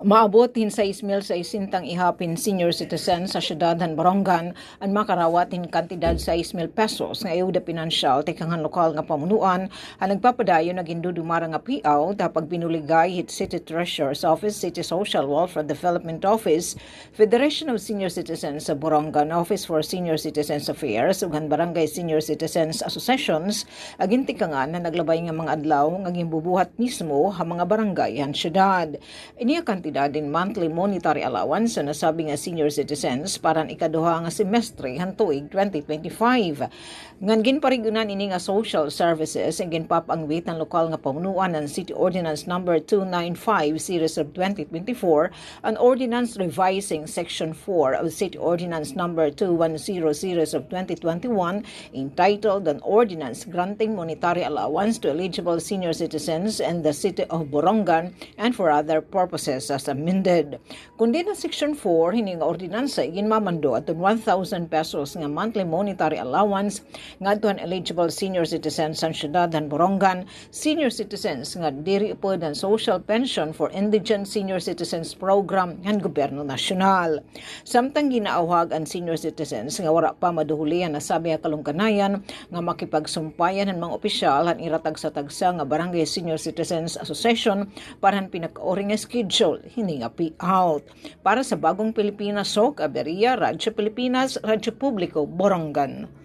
Maabot hin sa ismil sa isintang ihapin senior citizen sa syudad han Borongan ang makarawatin kantidad sa 6,000 pesos nga ayuda pinansyal tekangan lokal nga pamunuan ang nagpapadayon na gindudumara nga piaw tapag binuligay hit City Treasurer's Office, City Social Welfare Development Office, Federation of Senior Citizens sa Borongan, Office for Senior Citizens Affairs ug Barangay Senior Citizens Associations aging tikangan na naglabay nga mga adlaw nga gimbubuhat mismo ha mga barangay han syudad. Iniya din monthly monetary allowance sa nasabi nga senior citizens para ikaduha nga semestre han tuig 2025. Ngan ginparigunan ini nga social services ang ginpapangwit ng lokal nga pamunuan ng City Ordinance number 295 series of 2024 and Ordinance revising Section 4 of City Ordinance number 210 series of 2021 entitled an Ordinance granting monetary allowance to eligible senior citizens in the City of Borongan and for other purposes as amended. Kundi na Section 4, hining ordinansa ginmamando at 1,000 pesos nga monthly monetary allowance nga adtuhan eligible senior citizens sa syudad han Borongan, senior citizens nga diri pod ang social pension for indigent senior citizens program ng gobyerno nasyonal. Samtang ginaawhag ang senior citizens nga wala pa maduhulian na sabi nga kalungkanayan nga makipagsumpayan ng mga opisyal han iratag sa tagsa nga Barangay Senior Citizens Association para han pinakaori nga schedule hininga payout. Para sa Bagong Pilipinas, Sok Aberia, Radyo Pilipinas, Radyo Publiko, Borongan.